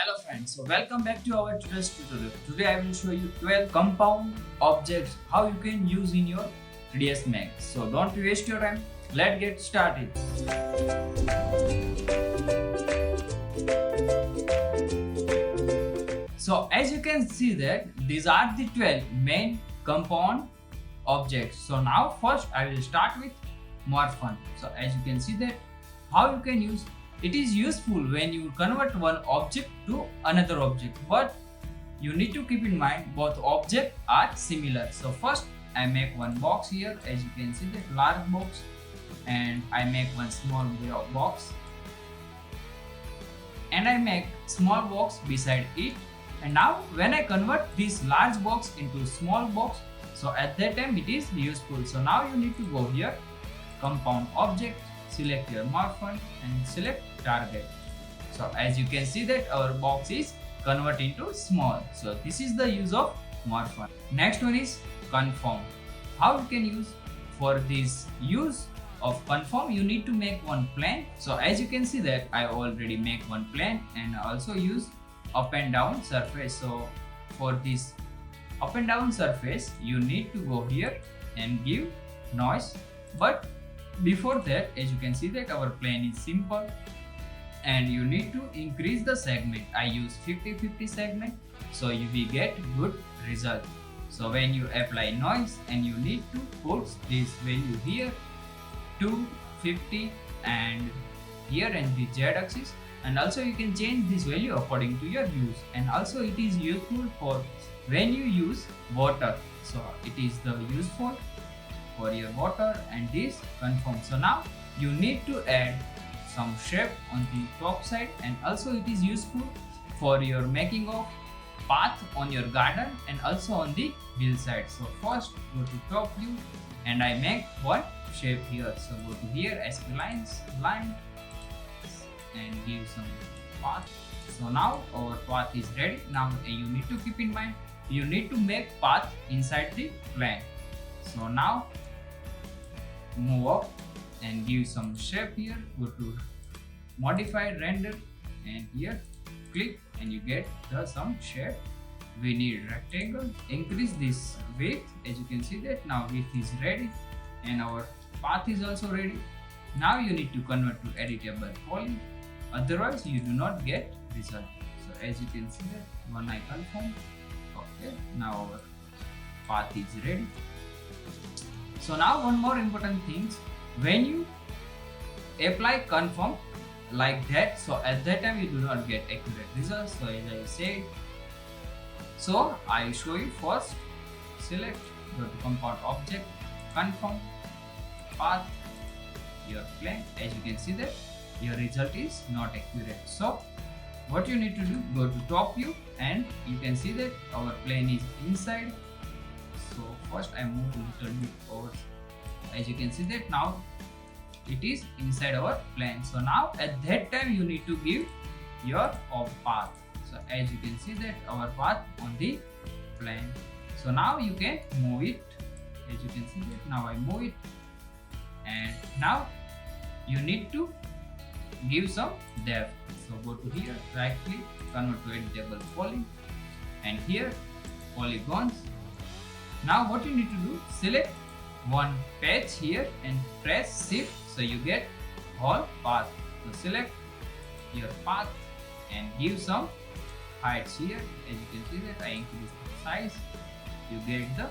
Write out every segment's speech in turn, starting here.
Hello friends, so welcome back to our today's tutorial. Today I will show you 12 compound objects how you can use in your 3ds Max. So don't waste your time, let's get started. So as you can see that these are the 12 main compound objects. So now first I will start with morphin. So as you can see that how you can use it is useful when you convert one object to another object, but you need to keep in mind both objects are similar. So first I make one box here, as you can see that large box, and I make one small box, and I make small box beside it. And now when I convert this large box into small box, so at that time it is useful. So now you need to go here, compound object, select your morphin and select target. So as you can see that our box is converted into small. So this is the use of morphin. Next one is conform. How you can use for this use of conform, you need to make one plane. So as you can see that I already make one plane and also use up and down surface. So for this up and down surface you need to go here and give noise, but before that, as you can see that our plane is simple and you need to increase the segment. I use 50-50 segment, so you will get good result. So when you apply noise and you need to put this value here 250 and here and the z axis, and also you can change this value according to your use. And also it is useful for when you use water, so it is the useful for your water and this conform. So now you need to add some shape on the top side, and also it is useful for your making of path on your garden and also on the hill side. So first go to top view and I make one shape here. So go to here, SP lines, line, and give some path. So now our path is ready. Now you need to keep in mind you need to make path inside the plane. So now move up and give some shape here, go to modify render and here click and you get the some shape. We need rectangle, increase this width. As you can see that now width is ready and our path is also ready. Now you need to convert to editable poly, otherwise you do not get result. So as you can see that when I confirm, okay, now our path is ready. So now one more important thing, when you apply conform like that, so at that time you do not get accurate results. So as I said, so I show you first, select, go to compound object, conform, path, your plane. As you can see that your result is not accurate. So what you need to do, go to top view and you can see that our plane is inside. So first I move a little bit over. As you can see that now it is inside our plane. So now at that time you need to give your path. So as you can see that our path on the plane. So now you can move it. As you can see that now I move it, and now you need to give some depth. So go to here, right click, convert to editable poly, and here polygons. Now what you need to do, select one patch here and press shift, so you get whole path. So select your path and give some heights here. As you can see that I increase the size, you get the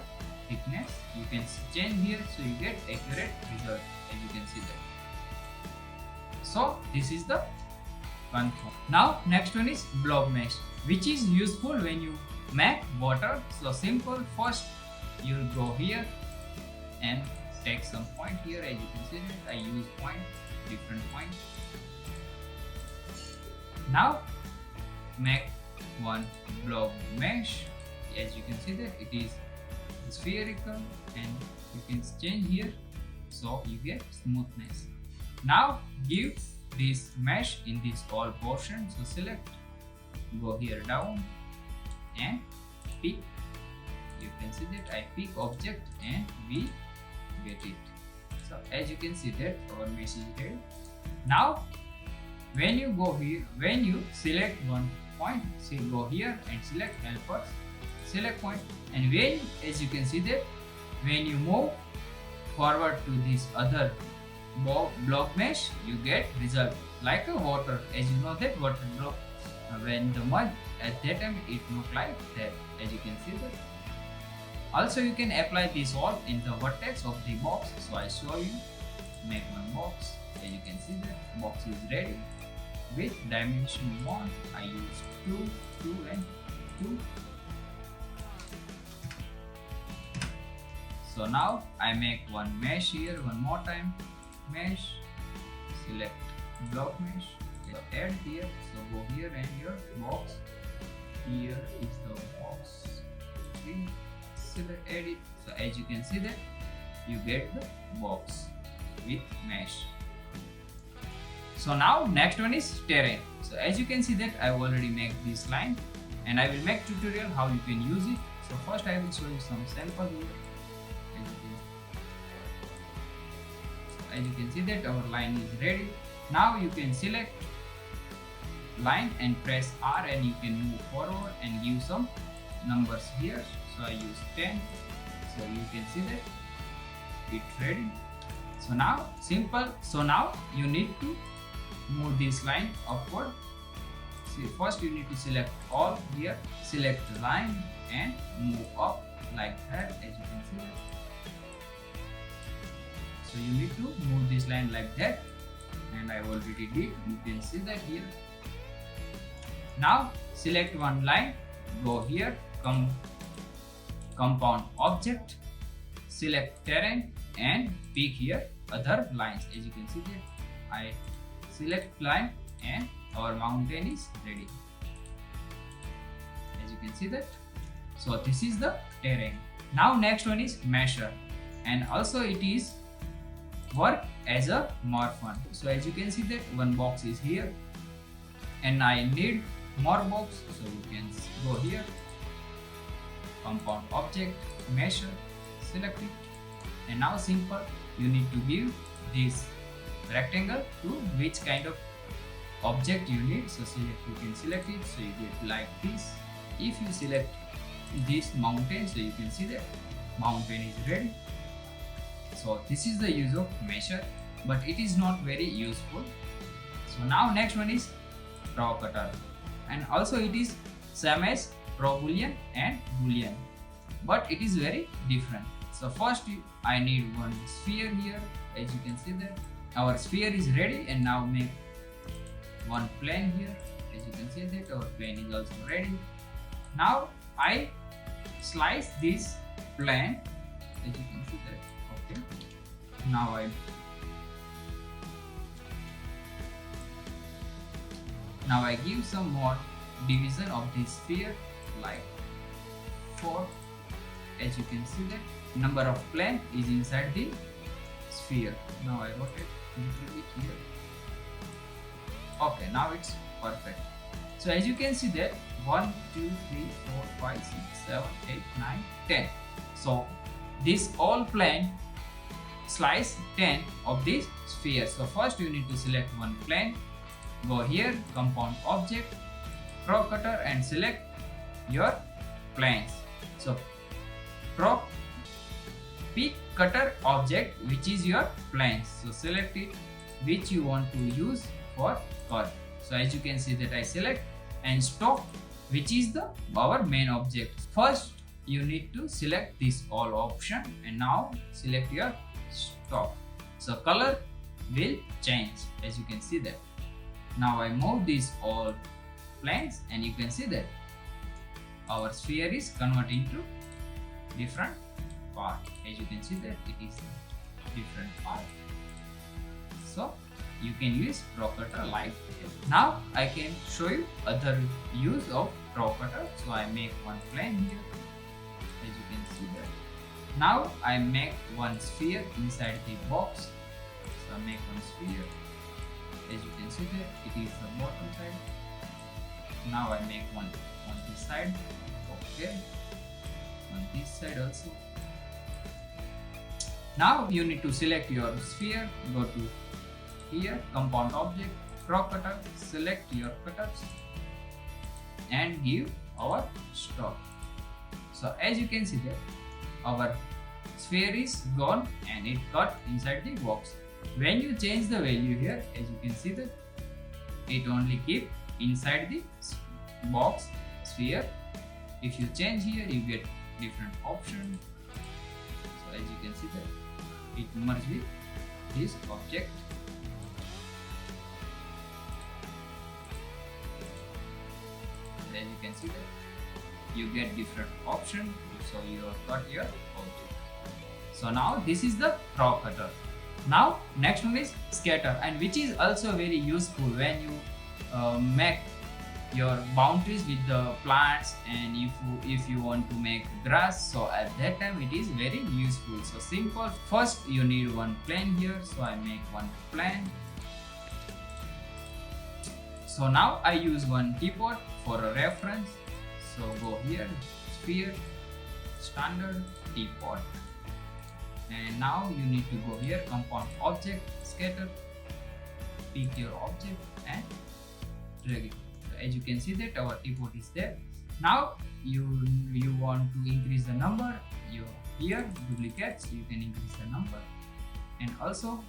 thickness. You can change here, so you get accurate result. As you can see that. So this is the conform. Now next one is blob mesh, which is useful when you make water. So simple, first you go here and take some point here. As you can see that I use point, different point. Now make one blob mesh. As you can see that it is spherical and you can change here, so you get smoothness. Now give this mesh in this all portion. So select, go here down and pick. You can see that I pick object and we get it. So as you can see that our mesh is ready. Now when you go here, when you select one point, so go here and select helpers, select point, and when, as you can see that, when you move forward to this other block mesh, you get result like a water. As you know that water block, when the mud at that time it look like that, as you can see that. Also you can apply this all in the vertex of the box. So I show you, make one box. As you can see that box is ready with dimension 1. I use 2, 2 and 2. So now I make one mesh here one more time. Mesh, select block mesh, add here. So go here and your box. Here is the box. Okay. Select edit. So as you can see that you get the box with mesh. So now next one is terrain. So as you can see that I already make this line, and I will make tutorial how you can use it. So first I will show you some sample here. As you can see that our line is ready. Now you can select line and press R, and you can move forward and give some numbers here. So I use 10. So you can see that it's ready. So now simple. So now you need to move this line upward. See, first you need to select all here, select the line and move up like that, as you can see that. So you need to move this line like that, and I already did. You can see that here. Now select one line, go here, compound object, select terrain and pick here other lines. As you can see that I select line and our mountain is ready. As you can see that. So this is the terrain. Now next one is measure, and also it is work as a morph one. So as you can see that one box is here and I need more box. So you can go here, compound object, measure, select it, and now simple, you need to give this rectangle to which kind of object you need. So select, you can select it, so you get like this. If you select this mountain, so you can see that mountain is ready. So this is the use of measure, but it is not very useful. So now next one is draw cutter, and also it is same as draw boolean and boolean, but it is very different. So first I need one sphere here. As you can see that our sphere is ready, and now make one plane here. As you can see that our plane is also ready. Now I slice this plane. As you can see that. Okay. Now I give some more division of this sphere, like 4. As you can see that number of plane is inside the sphere. Now I rotate a little bit here. Okay, now it's perfect. So as you can see that 1, 2, 3, 4, 5, 6, 7, 8, 9, 10. So this all plane slice 10 of this sphere. So first you need to select one plane, go here, compound object, draw cutter and select your planes. So pick cutter object which is your planes. So select it which you want to use for cut. So as you can see that I select, and stop which is our main object. First you need to select this all option, and now select your stop. So color will change, as you can see that. Now I move these all planes, and you can see that our sphere is converting to different part. As you can see that it is different part. So you can use draw cutter like this. Now I can show you other use of draw cutter. So I make one plane here. As you can see that. Now I make one sphere inside the box. So I make one sphere. As you can see that it is the bottom side. Now I make one on this side. Okay. On this side also. Now you need to select your sphere. Go to here, compound object, draw cutter, select your cutters. and give our stop. So as you can see that our sphere is gone and it cut inside the box. When you change the value here, as you can see that it only keep inside the box sphere. If you change here, you get different option. So as you can see that it merge with this object. As you can see that you get different option. So you cut your object. So now this is the crop cutter. Now next one is scatter, and which is also very useful when you make your boundaries with the plants, and if you want to make grass, so at that time it is very useful. So simple. First you need one plane here, so I make one plane. So now I use one teapot for a reference. So go here, sphere, standard, teapot. And now you need to go here, compound object, scatter, pick your object and drag it. As you can see that our teapot is there. Now you want to increase the number. You here duplicates, you can increase the number, and also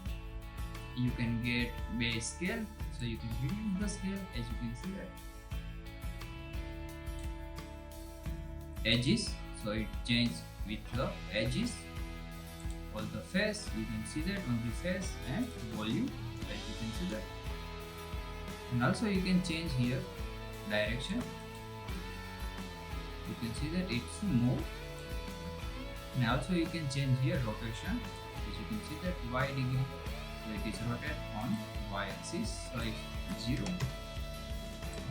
you can get base scale, so you can reduce the scale. As you can see that edges, so it changes with the edges. All the face, you can see that on the face, and volume, as you can see that. And also you can change here direction. You can see that it's move, and also you can change here rotation. As you can see that y degree, so it is rotate on y axis. So it's 0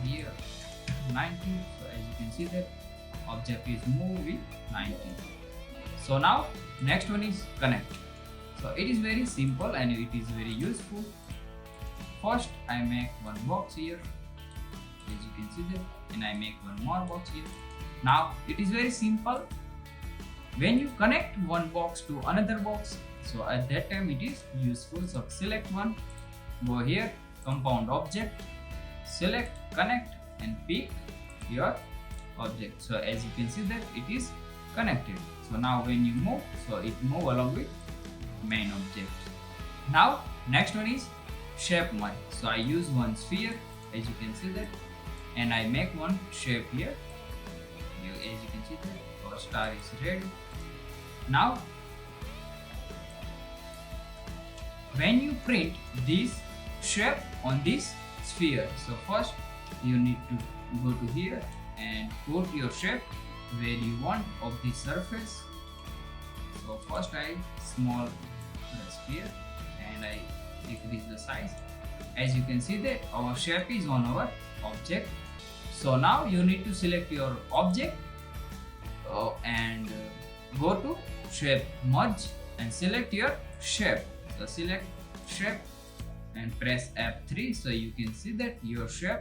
here 90. So as you can see that object is move with 90. So now next one is connect. So it is very simple and it is very useful. First I make one box here, as you can see that, and I make one more box here. Now it is very simple. When you connect one box to another box, so at that time it is useful. So select one, go here, compound object, select, connect, and pick your object. So as you can see that it is connected. So now when you move, so it move along with main object. Now next one is shape merge. So I use one sphere, as you can see that, and I make one shape here. As you can see that our star is ready. Now when you print this shape on this sphere, so first you need to go to here and put your shape where you want of the surface. So first I small the sphere and I decrease the size. As you can see that our shape is on our object. So now you need to select your object and go to shape merge and select your shape. So select shape and press F3, so you can see that your shape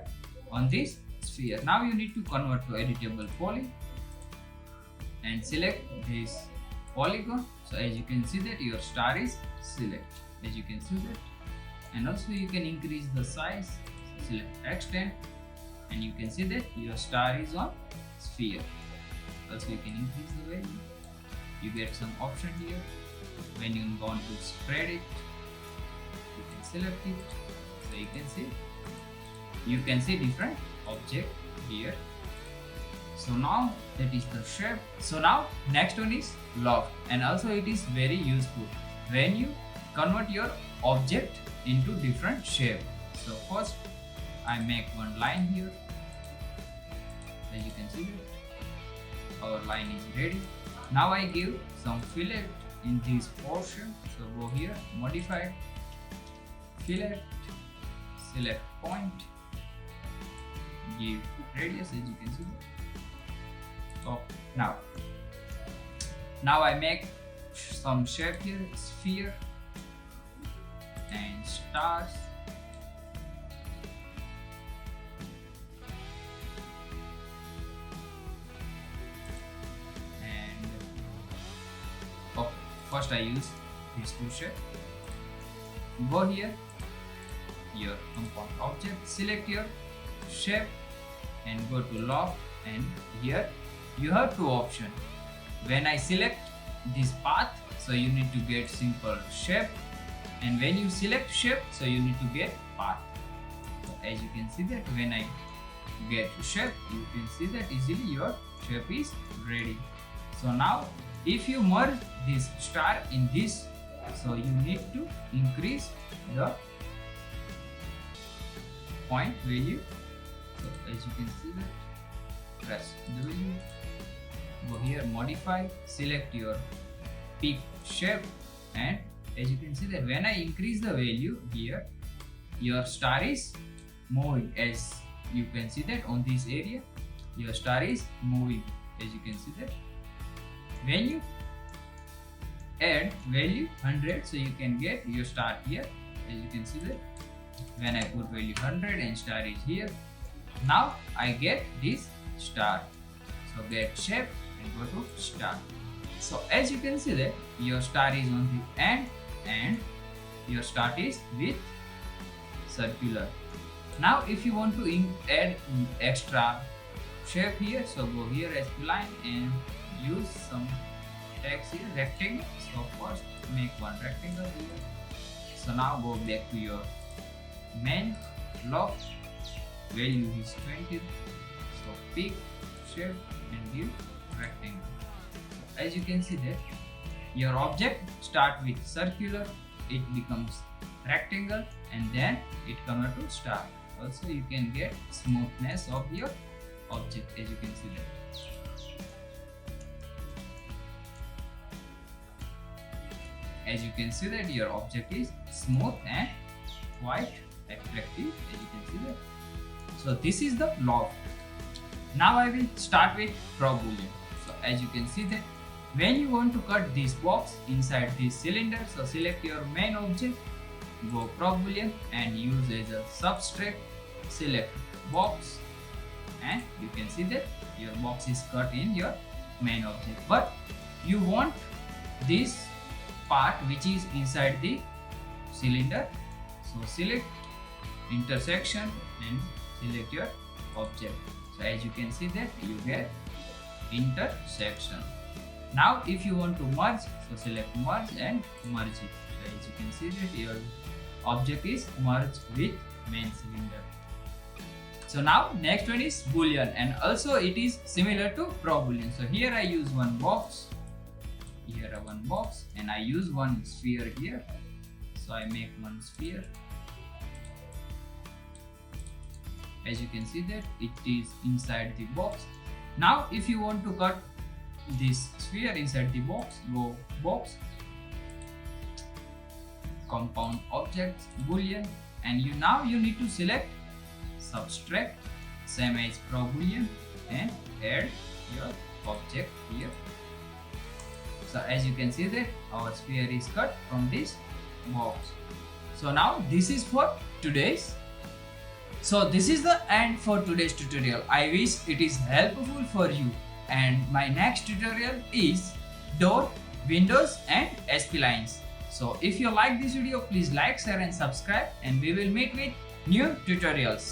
on this sphere. Now you need to convert to editable poly and select this polygon. So as you can see that your star is select, as you can see that, and also you can increase the size. So select extend and you can see that your star is on sphere. Also you can increase the value. You get some option here. When you want to spread it, you can select it. So you can see different object here. So now that is the shape. So now next one is loft, and also it is very useful when you convert your object into different shape. So first I make one line here. As you can see that our line is ready. Now I give some fillet in this portion. So go here, modify, fillet, select point, give radius, as you can see that. So now I make some shape here, sphere and stars. And first I use these two shapes. Go here, your compound object, select your shape and go to loft, and here you have two options. When I select this path, so you need to get simple shape, and when you select shape, so you need to get path. So as you can see that when I get shape, you can see that easily your shape is ready. So now if you merge this star in this, so you need to increase the point value. So as you can see that, press W, go here, modify, select your peak shape, and as you can see that when I increase the value here, your star is moving. As you can see that on this area, your star is moving. As you can see that when you add value 100, so you can get your star here. As you can see that when I put value 100 and star is here, now I get this star. So get shape and go to star. So as you can see that your star is on the end and your start is with circular. Now if you want to add extra shape here, so go here as line and use some text here, rectangle. So first make one rectangle here. So now go back to your main loft, value is 20, so pick shape and give rectangle. So as you can see that your object start with circular, it becomes rectangle, and then it convert to star. Also you can get smoothness of your object, as you can see that. As you can see that your object is smooth and quite attractive, as you can see that. So this is the loft. Now I will start with prop boolean. So as you can see that when you want to cut this box inside this cylinder, so select your main object, go prop boolean and use as a subtract, select box, and you can see that your box is cut in your main object. But you want this part which is inside the cylinder, so select intersection and select your object. So as you can see that you get intersection. Now if you want to merge, so select merge and merge it. So as you can see that your object is merged with main cylinder. So now next one is boolean, and also it is similar to prop boolean. So here I use one box, here one box, and I use one sphere here. So I make one sphere. As you can see that it is inside the box. Now if you want to cut this sphere inside the box, go box, compound objects, boolean, and now you need to select subtract, same as prop boolean, and add your object here. So as you can see that our sphere is cut from this box. So now this is for today's. So this is the end for today's tutorial. I wish it is helpful for you, and my next tutorial is door, windows and splines. So if you like this video, please like, share and subscribe, and we will meet with new tutorials.